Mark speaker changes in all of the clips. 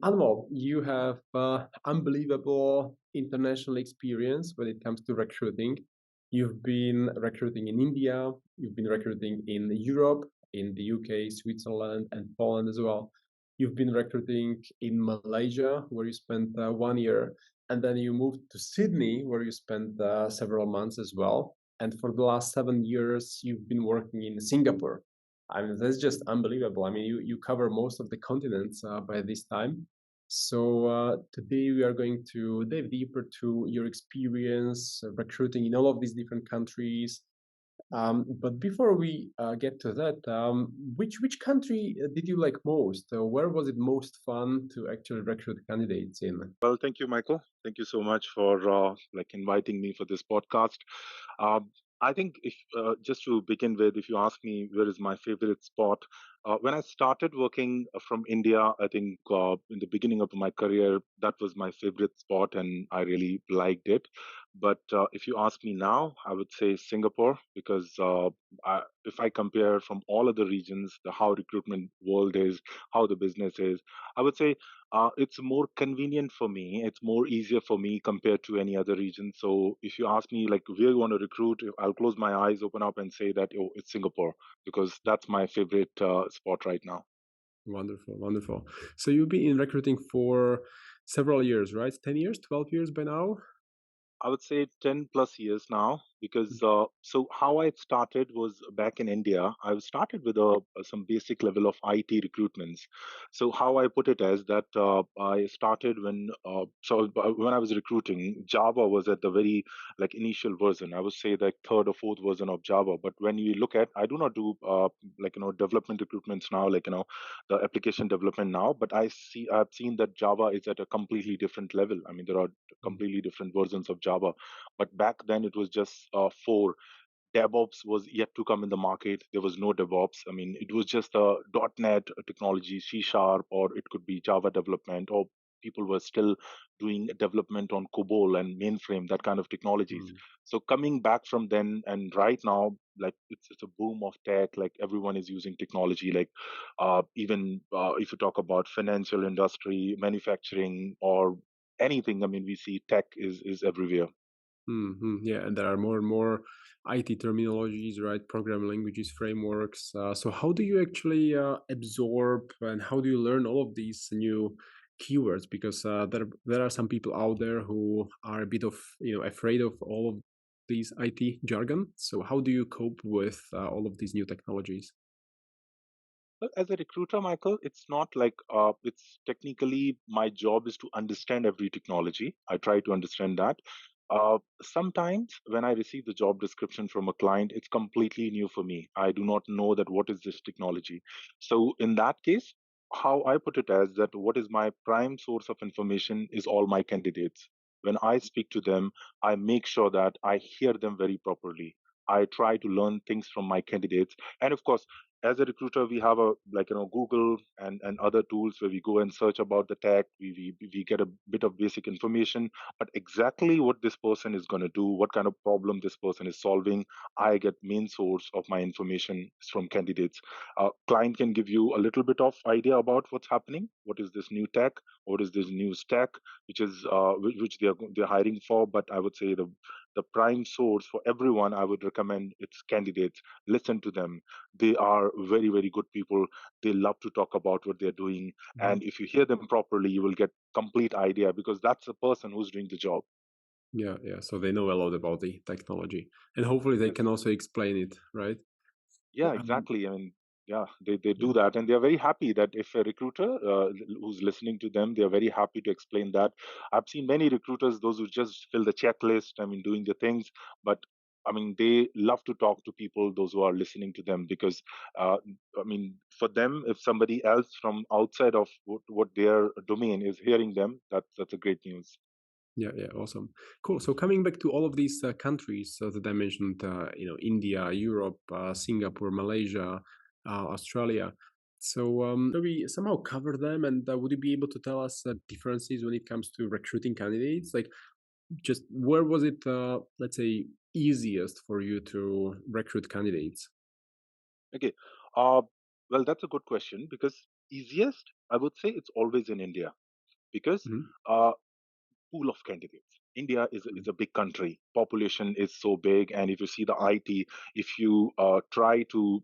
Speaker 1: Anmol, you have unbelievable international experience when it comes to recruiting. You've been recruiting in India, you've been recruiting in Europe, in the UK, Switzerland, and Poland as well. You've been recruiting in Malaysia, where you spent 1 year, and then you moved to Sydney, where you spent several months as well. And for the last 7 years, you've been working in Singapore. I mean, that's just unbelievable. I mean, you cover most of the continents by this time. So today we are going to dive deeper to your experience recruiting in all of these different countries. But before we get to that, which country did you like most? Where was it most fun to actually recruit candidates in?
Speaker 2: Well, thank you, Michael. Thank you so much for inviting me for this podcast. Um, I think if just to begin with, if you ask me where is my favorite spot, when I started working from India, I think in the beginning of my career, that was my favorite spot, and I really liked it. But if you ask me now, I would say Singapore because if I compare from all other regions, the how recruitment world is, how the business is, I would say it's more convenient for me. It's more easier for me compared to any other region. So if you ask me like where you want to recruit, I'll close my eyes, open up, and say that oh, it's Singapore because that's my favorite spot right now.
Speaker 1: Wonderful, wonderful. So you've been in recruiting for several years, right? 10 years, 12 years by now?
Speaker 2: I would say 10 plus years now because so how I started was back in India. I started with some basic level of IT recruitments. So how I put it as that I started when I was recruiting, Java was at the very like initial version. I would say like third or fourth version of Java. But when you look at, I do not do development recruitments now, the application development now. But I've seen that Java is at a completely different level. I mean, there are completely different versions of Java. But back then it was just four. DevOps was yet to come in the market. There was no DevOps. I mean, it was just a .NET technology, C Sharp, or it could be Java development, or people were still doing development on COBOL and mainframe, that kind of technologies.
Speaker 1: Mm.
Speaker 2: So coming back from then and right now, like it's a boom of tech. Like everyone is using technology. Like even if you talk about financial industry, manufacturing, or anything, I mean, we see tech is everywhere.
Speaker 1: Yeah, and there are more and more IT terminologies, right? Programming languages, frameworks. So, how do you actually absorb and how do you learn all of these new keywords? Because there are some people out there who are a bit of afraid of all of these IT jargon. So, how do you cope with all of these new technologies?
Speaker 2: Well, as a recruiter, Michael, it's not like it's technically my job is to understand every technology. I try to understand that. Sometimes when I receive the job description from a client, it's completely new for me. I do not know that what is this technology. So in that case, how I put it as that what is my prime source of information is all my candidates. When I speak to them, I make sure that I hear them very properly. I try to learn things from my candidates. And of course, as a recruiter we have a Google and other tools where we go and search about the tech. We get a bit of basic information, but exactly what this person is going to do, what kind of problem this person is solving, I get main source of my information from candidates. Client can give you a little bit of idea about what's happening, what is this new tech, what is this new stack which they're hiring for. But I would say the prime source for everyone, I would recommend it's candidates. Listen to them. They are very, very good people. They love to talk about what they're doing.
Speaker 1: Mhm.
Speaker 2: And if you hear them properly, you will get complete idea because that's the person who's doing the job.
Speaker 1: Yeah, yeah. So they know a lot about the technology, and hopefully they
Speaker 2: Yes.
Speaker 1: can also explain it, right?
Speaker 2: Yeah,
Speaker 1: Um,
Speaker 2: exactly. I mean, yeah, they
Speaker 1: yeah.
Speaker 2: do that. And they're very happy that if a recruiter who's listening to them, they're very happy to explain that. I've seen many recruiters, those who just fill the checklist, I mean, doing the things, but I mean, they love to talk to people, those who are listening to them, because uh, I mean, for them, if somebody else from outside of what their domain is hearing them, that's a great news.
Speaker 1: Yeah, yeah, awesome, cool. So coming back to all of these countries that I mentioned, India, Europe, Singapore, Malaysia, Australia. So maybe somehow cover them, and would you be able to tell us differences when it comes to recruiting candidates? Like, just where was it, let's say, easiest for you to recruit candidates?
Speaker 2: Okay. Uh, well, that's a good question because easiest, I would say it's always in India. because
Speaker 1: Mhm.
Speaker 2: uh, pool of candidates. India is a big country. Population is so big, and if you see the IT, if you try to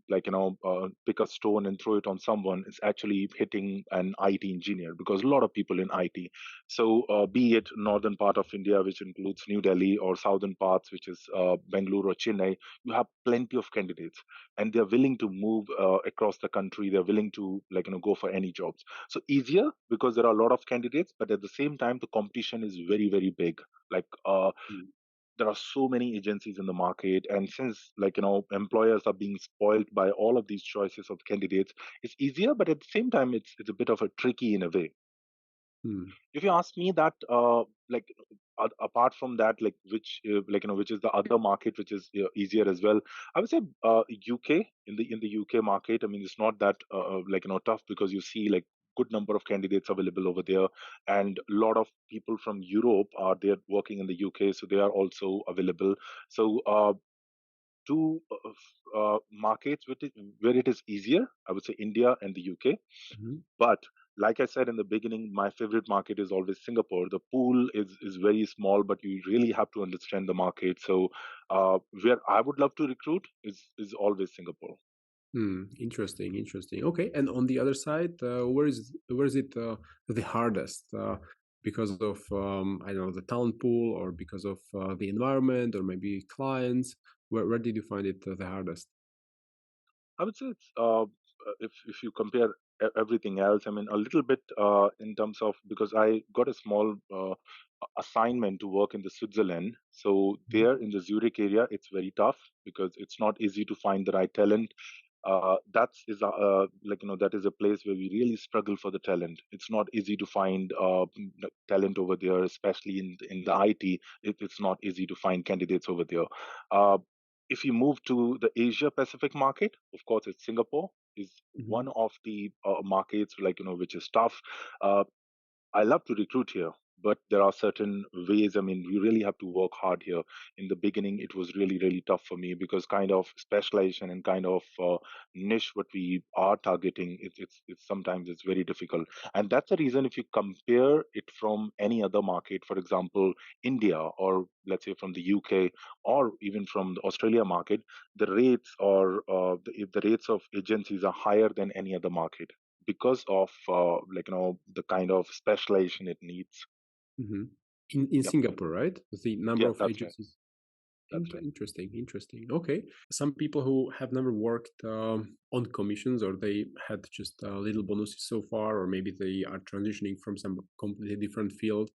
Speaker 2: pick a stone and throw it on someone, it's actually hitting an IT engineer because a lot of people in IT. So be it northern part of India, which includes New Delhi, or southern parts, which is Bangalore or Chennai, you have plenty of candidates, and they're willing to move across the country. They're willing to go for any jobs. So easier because there are a lot of candidates, but at the same time, the competition is very, very big. Like
Speaker 1: Mm.
Speaker 2: there are so many agencies in the market, and since employers are being spoiled by all of these choices of candidates, it's easier, but at the same time, it's a bit of a tricky in a way.
Speaker 1: Mm.
Speaker 2: If you ask me that, like apart from that, like which is the other market which is easier as well, I would say UK. In the UK market, I mean, it's not that tough, because you see like good number of candidates available over there, and a lot of people from Europe are there working in the UK, so they are also available. So two markets where it is easier, I would say India and the UK.
Speaker 1: Mhm.
Speaker 2: But like I said in the beginning, my favorite market is always Singapore. The pool is very small, but you really have to understand the market. So where I would love to recruit is always Singapore.
Speaker 1: Hmm. Interesting. Interesting. Okay. And on the other side, where is it the hardest? Because of I don't know, the talent pool, or because of the environment, or maybe clients. Where did you find it the hardest?
Speaker 2: I would say it's if you compare everything else, I mean, a little bit in terms of, because I got a small assignment to work in the Switzerland. So
Speaker 1: Mhm.
Speaker 2: there in the Zurich area, it's very tough because it's not easy to find the right talent. That is a place where we really struggle for the talent. It's not easy to find talent over there, especially in the IT. It's not easy to find candidates over there. Uh, if you move to the Asia Pacific market, of course, it's Singapore is one
Speaker 1: Mhm.
Speaker 2: of the markets which is tough. Uh, I love to recruit here, but there are certain ways. I mean, you really have to work hard here. In the beginning, it was really, really tough for me because kind of specialization and kind of niche what we are targeting, it's sometimes it's very difficult. And that's the reason if you compare it from any other market, for example, India, or let's say from the UK, or even from the Australia market, the rates or the rates of agencies are higher than any other market because of the kind of specialization it needs.
Speaker 1: Mhm. In
Speaker 2: Yep.
Speaker 1: Singapore, right? The number
Speaker 2: Yeah,
Speaker 1: of
Speaker 2: that's right.
Speaker 1: agencies.
Speaker 2: That's right.
Speaker 1: Interesting, interesting. Okay. Some people who have never worked on commissions, or they had just little bonuses so far, or maybe they are transitioning from some completely different field,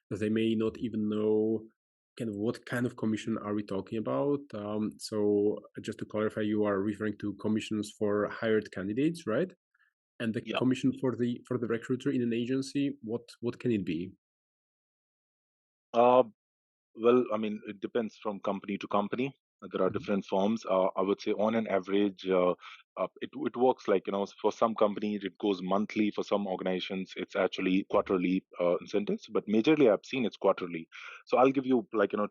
Speaker 1: they may not even know kind of what kind of commission are we talking about. So just to clarify, you are referring to commissions for hired candidates, right? And the
Speaker 2: Yeah.
Speaker 1: commission for the recruiter in an agency, what can it be?
Speaker 2: Uh, well, I mean, it depends from company to company. There are
Speaker 1: Mhm.
Speaker 2: different forms. I would say on an average, it works like, for some companies, it goes monthly. For some organizations, it's actually quarterly incentives. But majorly, I've seen it's quarterly. So I'll give you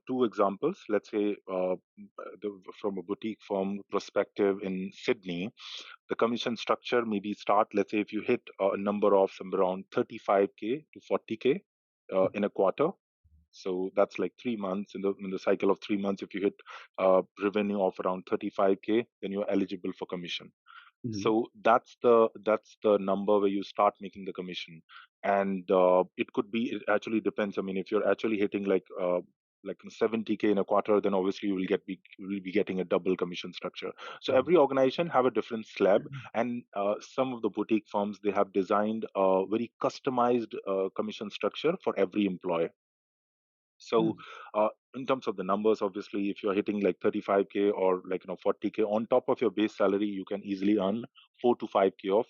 Speaker 2: two examples. Let's say from a boutique firm perspective in Sydney, the commission structure maybe start, let's say if you hit a number of somewhere around 35K to 40K in a quarter. So that's like 3 months in the cycle of 3 months. If you hit revenue of around 35K, then you're eligible for commission.
Speaker 1: Mhm.
Speaker 2: So that's the number where you start making the commission, and it could be. It actually depends. I mean, if you're actually hitting like 70K in a quarter, then obviously you will be getting a double commission structure. So
Speaker 1: Mhm.
Speaker 2: every organization have a different slab, and some of the boutique firms, they have designed a very customized commission structure for every employee. So,
Speaker 1: Mhm.
Speaker 2: in terms of the numbers, obviously, if you're hitting like 35K or 40K on top of your base salary, you can easily earn 4 to 5K of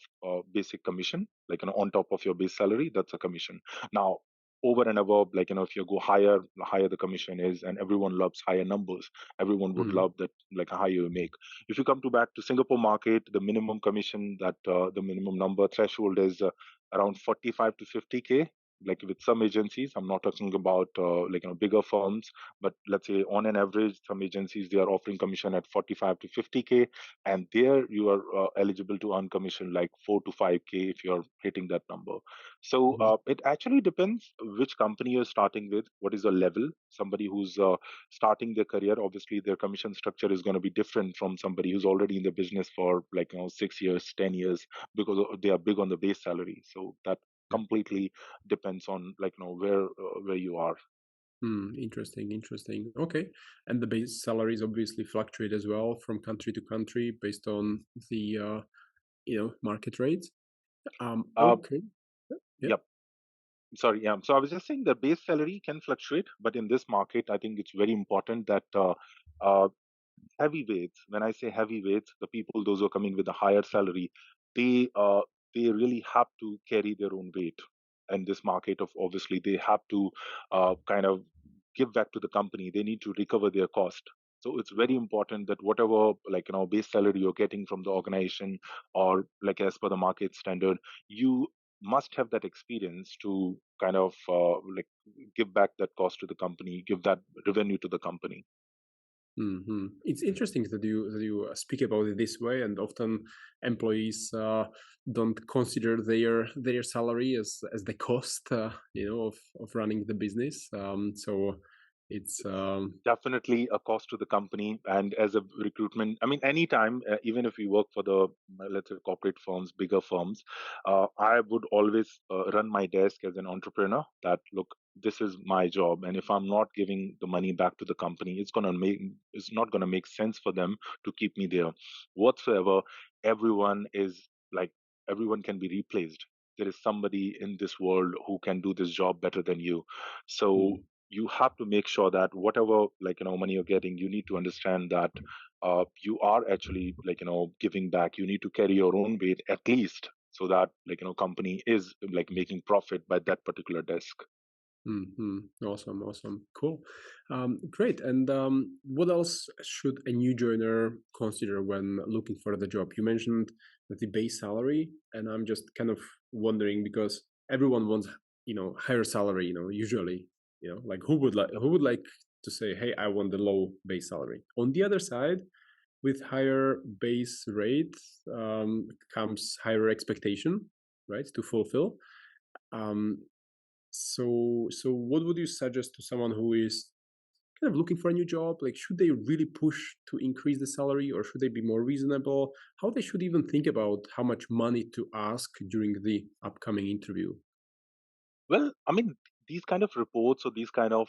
Speaker 2: basic commission, on top of your base salary. That's a commission. Now, over and above, if you go higher, the higher the commission is, and everyone loves higher numbers. Everyone would
Speaker 1: Mhm.
Speaker 2: love that, like how you make. If you come to back to Singapore market, the minimum commission, that the minimum number threshold is around 45 to 50K. like with some agencies, I'm not talking about bigger firms, but let's say on an average, some agencies they are offering commission at 45 to 50K, and there you are eligible to earn commission like 4 to 5K if you're hitting that number. So
Speaker 1: Mhm.
Speaker 2: it actually depends which company you're starting with, what is the level. Somebody who's starting their career, obviously their commission structure is going to be different from somebody who's already in the business for 6 years, 10 years, because they are big on the base salary. So that
Speaker 1: Yeah.
Speaker 2: completely depends on where you are.
Speaker 1: Interesting, interesting. Okay. And the base salaries obviously fluctuate as well from country to country based on the market rates.
Speaker 2: Uh,
Speaker 1: Okay. Yeah.
Speaker 2: yep. Sorry. Yeah. So I was just saying the base salary can fluctuate, but in this market, I think it's very important that uh, heavyweights. When I say heavyweights, the people, those who are coming with a higher salary, they uh, they really have to carry their own weight. And this market of obviously they have to kind of give back to the company. They need to recover their cost. So it's very important that whatever base salary you're getting from the organization, or like as per the market standard, you must have that experience to kind of give back that cost to the company, give that revenue to the company.
Speaker 1: It's interesting that you speak about it this way, and often employees don't consider their salary as the cost, of running the business. So it's
Speaker 2: It's definitely a cost to the company. And as a recruitment, I mean, anytime, even if we work for the, let's say, corporate firms, bigger firms, I would always run my desk as an entrepreneur that, look, this is my job. And if I'm not giving the money back to the company, it's not going to make sense for them to keep me there whatsoever. Everyone is like, everyone can be replaced. There is somebody in this world who can do this job better than you. So
Speaker 1: mm,
Speaker 2: you have to make sure that whatever money you're getting, you need to understand that you are actually giving back. You need to carry your own weight at least, so that company is making profit by that particular desk.
Speaker 1: awesome, awesome, cool, great. And what else should a new joiner consider when looking for the job? You mentioned the base salary, and I'm just kind of wondering because everyone wants higher salary. Usually, like who would like to say, hey, I want the low base salary. On the other side, with higher base rate comes higher expectation, right, to fulfill. Um, so what would you suggest to someone who is kind of looking for a new job? Like, should they really push to increase the salary, or should they be more reasonable? How they should even think about how much money to ask during the upcoming interview?
Speaker 2: Well, I mean, these kind of reports or these kind of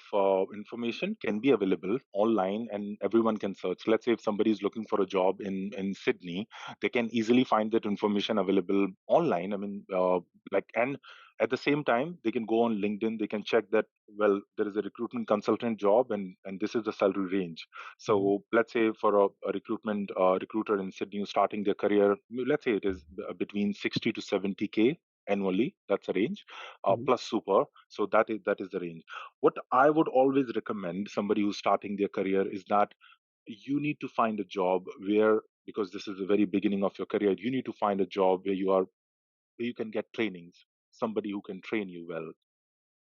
Speaker 2: information can be available online, and everyone can search. Let's say if somebody is looking for a job in Sydney, they can easily find that information available online. I mean, and at the same time, they can go on LinkedIn. They can check that, well, there is a recruitment consultant job, and this is the salary range.
Speaker 1: Mhm,
Speaker 2: So let's say for a recruitment recruiter in Sydney who's starting their career, let's say it is between 60 to 70K annually. That's a range,
Speaker 1: mhm,
Speaker 2: plus super. So that is the range. What I would always recommend somebody who's starting their career is that you need to find a job where, because this is the very beginning of your career, you need to find a job where you can get trainings, somebody who can train you well,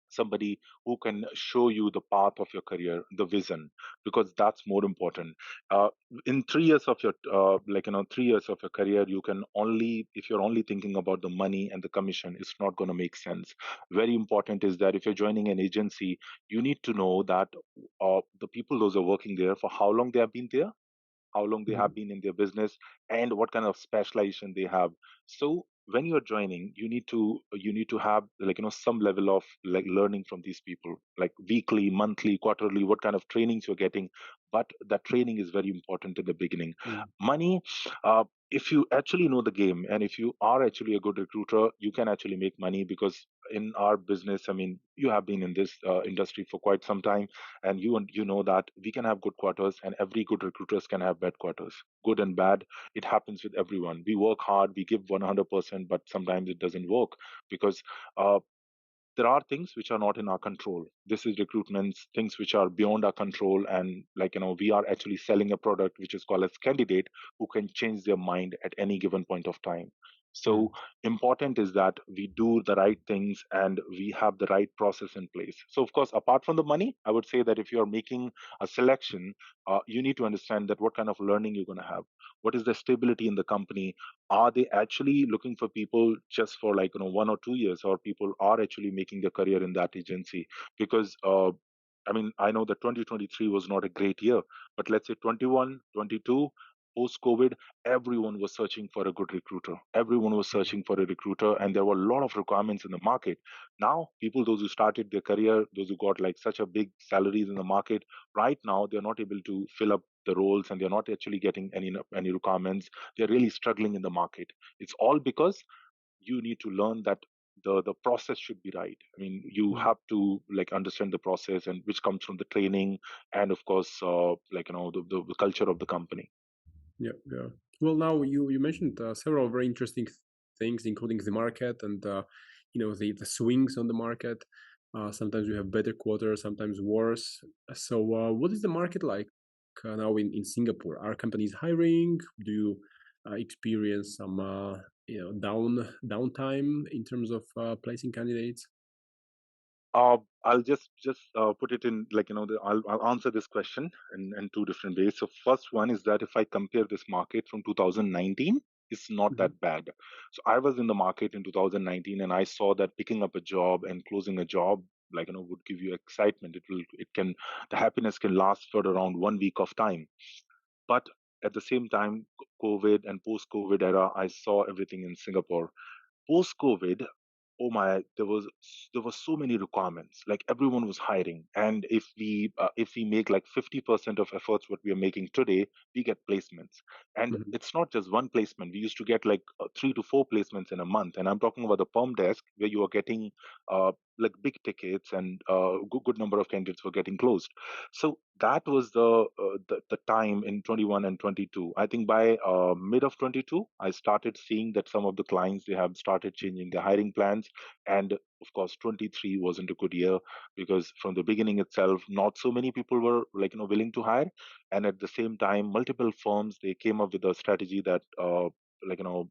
Speaker 2: somebody who can show you the path of your career, the vision, because that's more important. uh, in 3 years of your 3 years of your career, you can only, if you're only thinking about the money and the commission, it's not going to make sense. Very important is that if you're joining an agency, you need to know that the people, those are working there, for how long they have been there, how long they have
Speaker 1: mhm,
Speaker 2: been in their business, and what kind of specialization they have. So when you're joining, you need to have some level of learning from these people, like weekly, monthly, quarterly, what kind of trainings you're getting. But that training is very important in the beginning.
Speaker 1: mm,
Speaker 2: Money, if you actually know the game, and if you are actually a good recruiter, you can actually make money, because in our business, I mean, you have been in this industry for quite some time, and you know that we can have good quarters, and every good recruiters can have bad quarters, good and bad. It happens with everyone. We work hard, we give 100%, but sometimes it doesn't work, because uh, there are things which are not in our control. This is recruitments, things which are beyond our control, and we are actually selling a product which is called as candidate, who can change their mind at any given point of time. So important is that we do the right things and we have the right process in place. So of course, apart from the money, I would say that if you are making a selection, you need to understand that what kind of learning you're going to have. What is the stability in the company? Are they actually looking for people just for like 1 or 2 years, or people are actually making their career in that agency? Because I mean, I know that 2023 was not a great year, but let's say 21, 22, post COVID, everyone was searching for a good recruiter. Everyone was searching for a recruiter, and there were a lot of requirements in the market. Now, people, those who started their career, those who got like such a big salaries in the market, right now they're not able to fill up the roles, and they're not actually getting any requirements. They're really struggling in the market. It's all because you need to learn that the process should be right. I mean, you
Speaker 1: Mm.
Speaker 2: have to like understand the process, and which comes from the training, and of course, the culture of the company.
Speaker 1: Yeah, yeah. Well, now you mentioned several very interesting things, including the market and the swings on the market. Sometimes we have better quarters, sometimes worse. So, what is the market like now in Singapore? Are companies hiring? Do you experience some downtime in terms of placing candidates?
Speaker 2: I'll just put it in like I'll answer this question in two different ways. So first one is that if I compare this market from 2019, it's not
Speaker 1: Hmm.
Speaker 2: that bad. So I was in the market in 2019, and I saw that picking up a job and closing a job would give you excitement. It can the happiness can last for around 1 week of time. But at the same time, COVID and post-COVID era, I saw everything in Singapore. Post-COVID, oh my, there was so many requirements. Like everyone was hiring, and if we make like 50% of efforts what we are making today, we get placements. And
Speaker 1: Hmm.
Speaker 2: it's not just one placement. We used to get like 3 to 4 placements in a month, and I'm talking about the perm desk where you are getting like big tickets, and good number of candidates were getting closed. So that was the time in 21 and 22. I think by mid of 22, I started seeing that some of the clients, they have started changing their hiring plans. And of course, 23 wasn't a good year, because from the beginning itself, not so many people were willing to hire. And at the same time, multiple firms, they came up with a strategy that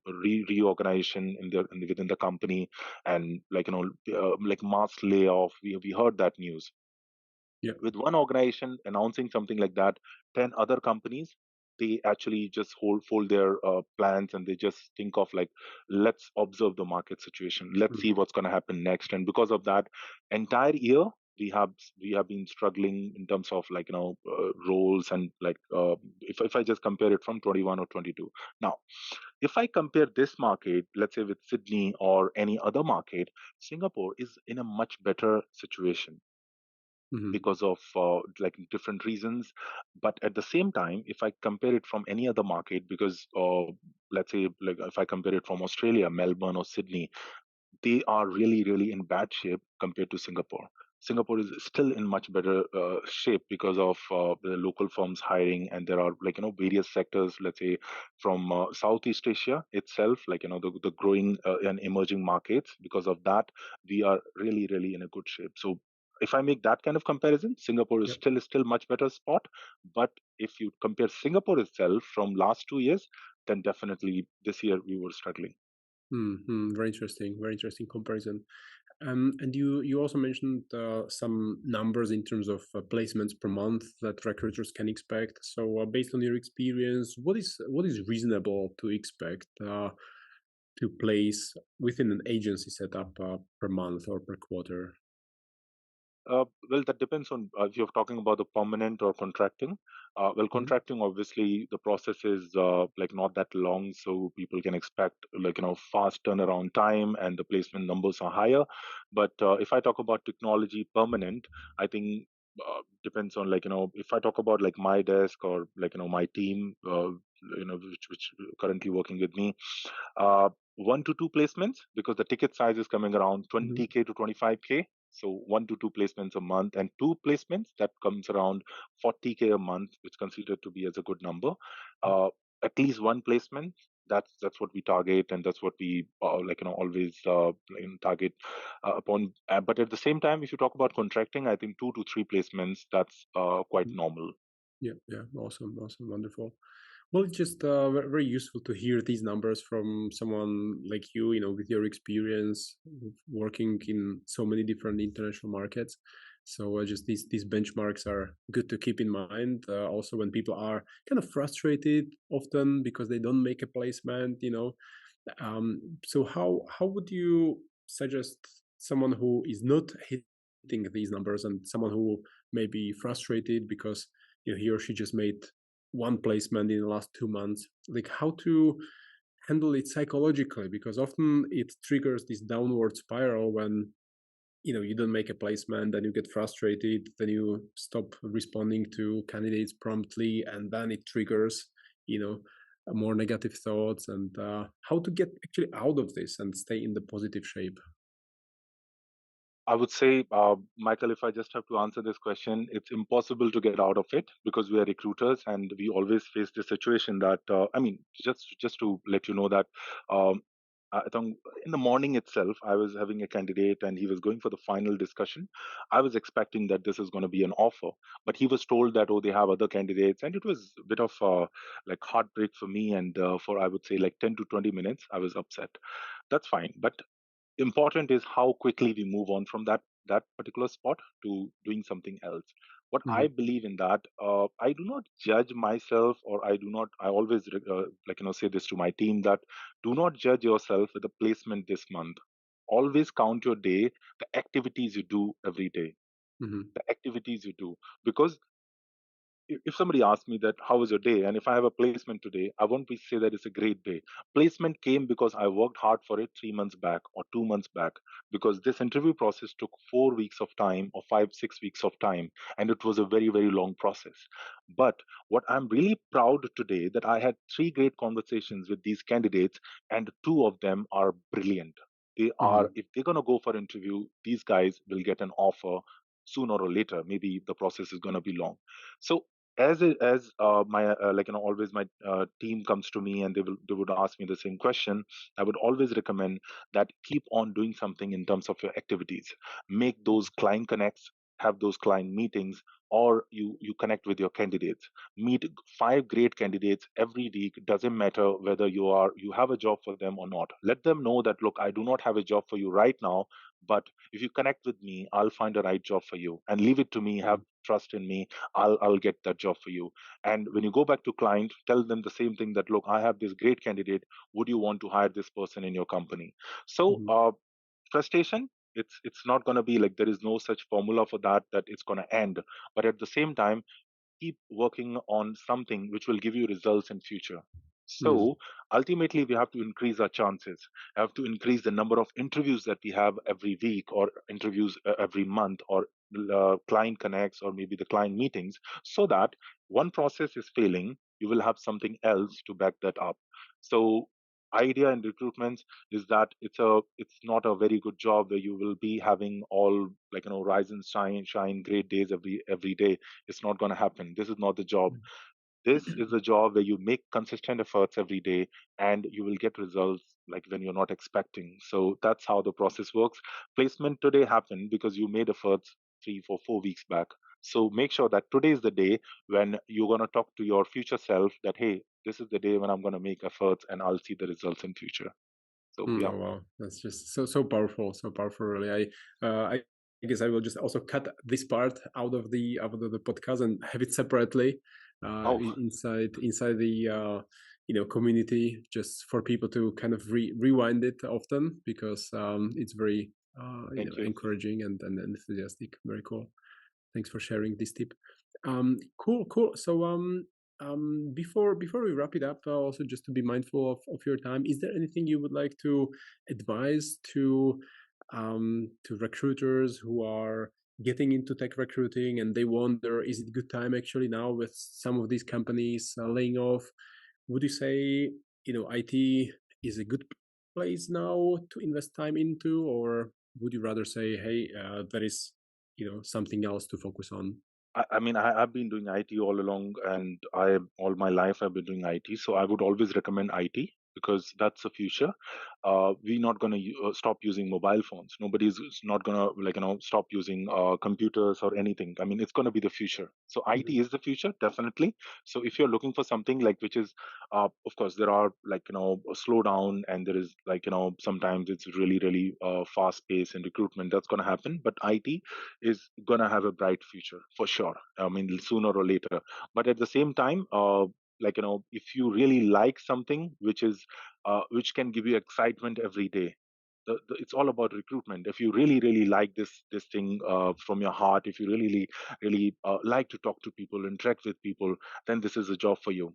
Speaker 2: reorganization within the company, and like mass layoff. We heard that news.
Speaker 1: Yeah.
Speaker 2: With one organization announcing something like that, 10 other companies, they actually just fold their plans, and they just think of like, let's observe the market situation, let's see
Speaker 1: Mhm.
Speaker 2: what's going to happen next. And because of that, entire year we have been struggling in terms of roles, and if I just compare it from 21 or 22. Now, if I compare this market, let's say with Sydney or any other market, Singapore is in a much better situation
Speaker 1: Mhm.
Speaker 2: because of like different reasons. But at the same time, if I compare it from any other market, because let's say like if I compare it from Australia, Melbourne or Sydney, they are really, really in bad shape compared to Singapore. Singapore is still in much better shape because of the local firms hiring, and there are various sectors. Let's say from Southeast Asia itself, the growing and emerging markets. Because of that, we are really, really in a good shape. So if I make that kind of comparison, Singapore is
Speaker 1: Yeah.
Speaker 2: still much better spot. But if you compare Singapore itself from last 2 years, then definitely this year we were struggling.
Speaker 1: Mhm. Very interesting. Very interesting comparison. And you also mentioned some numbers in terms of placements per month that recruiters can expect. So, based on your experience, what is reasonable to expect to place within an agency setup per month or per quarter?
Speaker 2: Well, that depends on if you're talking about the permanent or contracting. Well,
Speaker 1: Mhm.
Speaker 2: contracting, obviously, the process is like not that long, so people can expect fast turnaround time, and the placement numbers are higher. But if I talk about technology permanent, I think depends on if I talk about like my desk or my team, which currently working with me, 1 to 2 placements, because the ticket size is coming around
Speaker 1: Mhm.
Speaker 2: 20K to 25K. So 1 to 2 placements a month, and 2 placements that comes around 40K a month, which considered to be as a good number. Uh, at least one placement. That's what we target, and that's what we always target upon. But at the same time, if you talk about contracting, I think 2 to 3 placements, that's quite
Speaker 1: Mhm.
Speaker 2: normal.
Speaker 1: Yeah, yeah, awesome, awesome, wonderful. Well, it's just very useful to hear these numbers from someone like you know, with your experience working in so many different international markets. So just these benchmarks are good to keep in mind. Also, when people are kind of frustrated often because they don't make a placement, you know. So how would you suggest someone who is not hitting these numbers and someone who may be frustrated because you know, he or she just made one placement in the last 2 months, like how to handle it psychologically? Because often it triggers this downward spiral when you know you don't make a placement, then you get frustrated, then you stop responding to candidates promptly, and then it triggers you know more negative thoughts, and how to get actually out of this and stay in the positive shape.
Speaker 2: I would say, Michael, if I just have to answer this question, it's impossible to get out of it because we are recruiters and we always face the situation that, I mean, just to let you know that, um, I think in the morning itself, I was having a candidate and he was going for the final discussion. I was expecting that this is going to be an offer, but he was told that, oh, they have other candidates. And it was a bit of like heartbreak for me. And for, I would say, like 10 to 20 minutes, I was upset. That's fine. But important is how quickly we move on from that particular spot to doing something else. What I
Speaker 1: Hmm.
Speaker 2: believe in that, I do not judge myself, or I always say this to my team, that do not judge yourself with a placement this month. Always count your day, the activities you do every day,
Speaker 1: Hmm.
Speaker 2: the activities you do. Because if somebody asks me that how was your day, and if I have a placement today, I won't be say that it's a great day. Placement came because I worked hard for it 3 months back or 2 months back, because this interview process took 4 weeks of time or 5 6 weeks of time, and it was a very very long process. But what I'm really proud today, that I had three great conversations with these candidates, and two of them are brilliant. They are,
Speaker 1: Hmm.
Speaker 2: if they're going to go for interview, these guys will get an offer sooner or later. Maybe the process is going to be long. So my always my team comes to me and they would ask me the same question. I would always recommend that keep on doing something in terms of your activities. Make those client connects, have those client meetings, or you connect with your candidates. Meet five great candidates every week. Doesn't matter whether you have a job for them or not. Let them know that, look, I do not have a job for you right now, but if you connect with me, I'll find a right job for you, and leave it to me. Have trust in me. I'll get that job for you. And when you go back to client, tell them the same thing, that, look, I have this great candidate. Would you want to hire this person in your company? So
Speaker 1: Hmm.
Speaker 2: frustration, it's not going to be like, there is no such formula for that it's going to end. But at the same time, keep working on something which will give you results in future. So
Speaker 1: Hmm.
Speaker 2: ultimately, we have to increase our chances, have to increase the number of interviews that we have every week, or interviews every month, or client connects, or maybe the client meetings, so that one process is failing, you will have something else to back that up. So idea in recruitment is that it's not a very good job where you will be having all, rise and shine great days every day. It's not going to happen. This is not the job. This is a job where you make consistent efforts every day, and you will get results like when you're not expecting. So that's how the process works. Placement today happened because you made efforts 3 4 4 weeks back. So make sure that today is the day when you're going to talk to your future self that, hey, this is the day when I'm going to make efforts and I'll see the results in future. So
Speaker 1: Mm,
Speaker 2: yeah.
Speaker 1: oh wow, that's just so powerful, so powerful. Really, I guess I will just also cut this part out of the podcast and have it separately
Speaker 2: Oh,
Speaker 1: inside the you know community, just for people to kind of rewind it often, because it's very you know
Speaker 2: thank you.
Speaker 1: encouraging and enthusiastic. Very cool. Thanks for sharing this tip. Cool, cool. So, before we wrap it up, also just to be mindful of your time, is there anything you would like to advise to recruiters who are getting into tech recruiting and they wonder, is it good time actually now with some of these companies laying off? Would you say you know IT is a good place now to invest time into, or would you rather say, hey, there is you know something else to focus on?
Speaker 2: I mean, I've been doing IT all along, and I all my life I've been doing IT. So I would always recommend IT. because that's the future. We're not going to stop using mobile phones. Nobody's not going to stop using computers or anything. I mean, it's going to be the future. So IT
Speaker 1: Mhm.
Speaker 2: is the future, definitely. So if you're looking for something like which is, of course, there are a slowdown, and there is sometimes it's really really fast pace in recruitment. That's going to happen, but IT is going to have a bright future for sure. I mean, sooner or later. But at the same time, if you really like something which can give you excitement every day, it's all about recruitment. If you really really like this thing from your heart, if you really really like to talk to people, interact with people, then this is a job for you.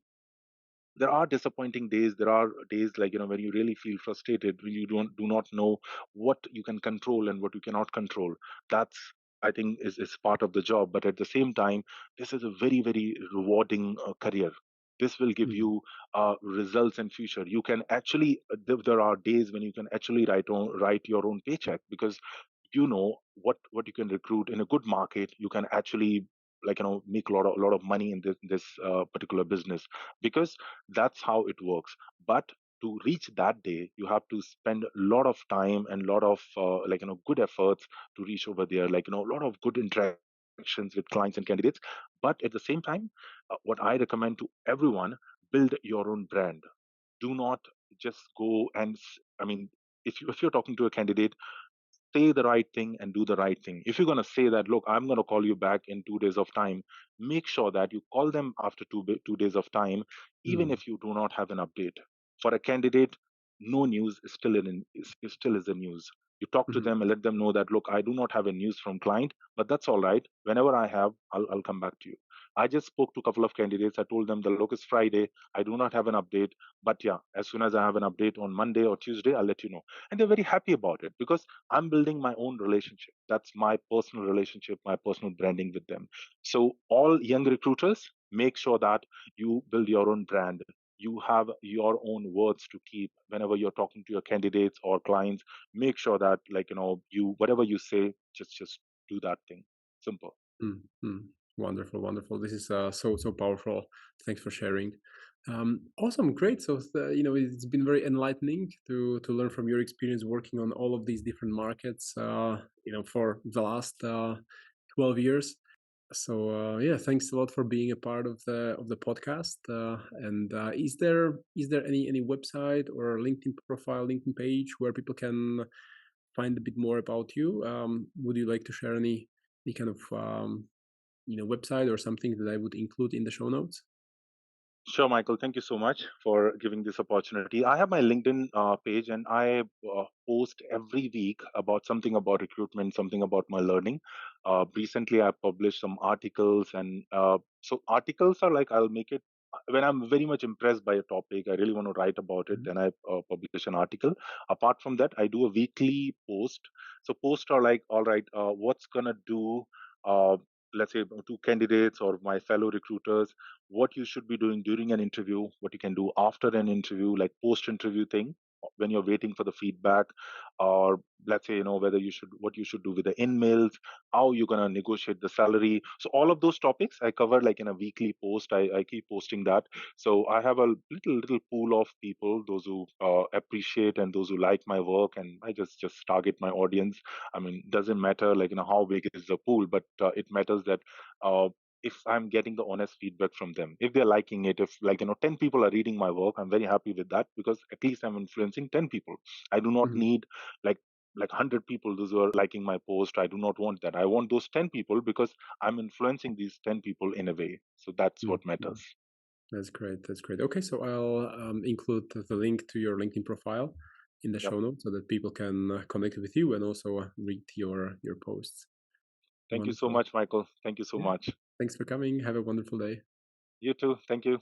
Speaker 2: There are disappointing days. There are days when you really feel frustrated, when you don't do not know what you can control and what you cannot control. That's, I think, is part of the job. But at the same time, this is a very very rewarding career. This will give
Speaker 1: Mhm.
Speaker 2: you results in future. You can actually there are days when you can actually write your own paycheck, because you know what you can recruit in a good market. You can actually make a lot of money in this particular business, because that's how it works. But to reach that day, you have to spend a lot of time and a lot of good efforts to reach over there, a lot of good interactions with clients and candidates. But at the same time, what I recommend to everyone: build your own brand. Do not just go and I mean, if you're talking to a candidate, say the right thing and do the right thing. If you're going to say that, look, I'm going to call you back in 2 days of time, make sure that you call them after 2 days of time, even
Speaker 1: Mhm.
Speaker 2: if you do not have an update. For a candidate, no news is still is a news. You talk to
Speaker 1: Mhm.
Speaker 2: them and let them know that, look, I do not have a news from client, but that's all right. Whenever I have, I'll come back to you. I just spoke to a couple of candidates. I told them, the look, it's Friday. I do not have an update, but yeah, as soon as I have an update on Monday or Tuesday, I'll let you know. And they're very happy about it, because I'm building my own relationship. That's my personal relationship, my personal branding with them. So, all young recruiters, make sure that you build your own brand. You have your own words to keep whenever you're talking to your candidates or clients. Make sure that, you whatever you say, just do that thing. Simple.
Speaker 1: Mm, mm. Wonderful, wonderful. This is so powerful. Thanks for sharing. Awesome, great. So it's been very enlightening to learn from your experience working on all of these different markets. For the last 12 years. So yeah, thanks a lot for being a part of the podcast. And is there any website or LinkedIn profile, LinkedIn page where people can find a bit more about you? Would you like to share any kind of website or something that I would include in the show notes?
Speaker 2: Sure, Michael. Thank you so much for giving this opportunity. I have my LinkedIn page, and I post every week about something about recruitment, something about my learning. Recently, I published some articles, and so articles are like, I'll make it when I'm very much impressed by a topic. I really want to write about it.
Speaker 1: Mhm.
Speaker 2: Then I publish an article. Apart from that, I do a weekly post. So posts are like, all right, what's gonna do? Uh, let's say to candidates or my fellow recruiters, what you should be doing during an interview, what you can do after an interview, like post interview thing, when you're waiting for the feedback, or let's say, whether you should, what you should do with the emails, how you're going to negotiate the salary. So all of those topics I cover like in a weekly post. I keep posting that. So I have a little pool of people, those who appreciate and those who like my work, and I just target my audience. I mean, doesn't matter how big is the pool, but it matters that uh, if I'm getting the honest feedback from them, if they're liking it, if 10 people are reading my work, I'm very happy with that, because at least I'm influencing 10 people. I do not
Speaker 1: Mhm.
Speaker 2: need like 100 people those who are liking my post. I do not want that. I want those 10 people, because I'm influencing these 10 people in a way. So that's
Speaker 1: Mhm.
Speaker 2: what matters.
Speaker 1: Mhm. That's great. That's great. Okay, so I'll include the link to your LinkedIn profile in the
Speaker 2: Yep.
Speaker 1: show notes so that people can connect with you and also read your posts.
Speaker 2: Thank you so
Speaker 1: Wonderful.
Speaker 2: much, Michael. Thank you so
Speaker 1: Yeah.
Speaker 2: much.
Speaker 1: Thanks for coming. Have a wonderful day.
Speaker 2: You too. Thank you.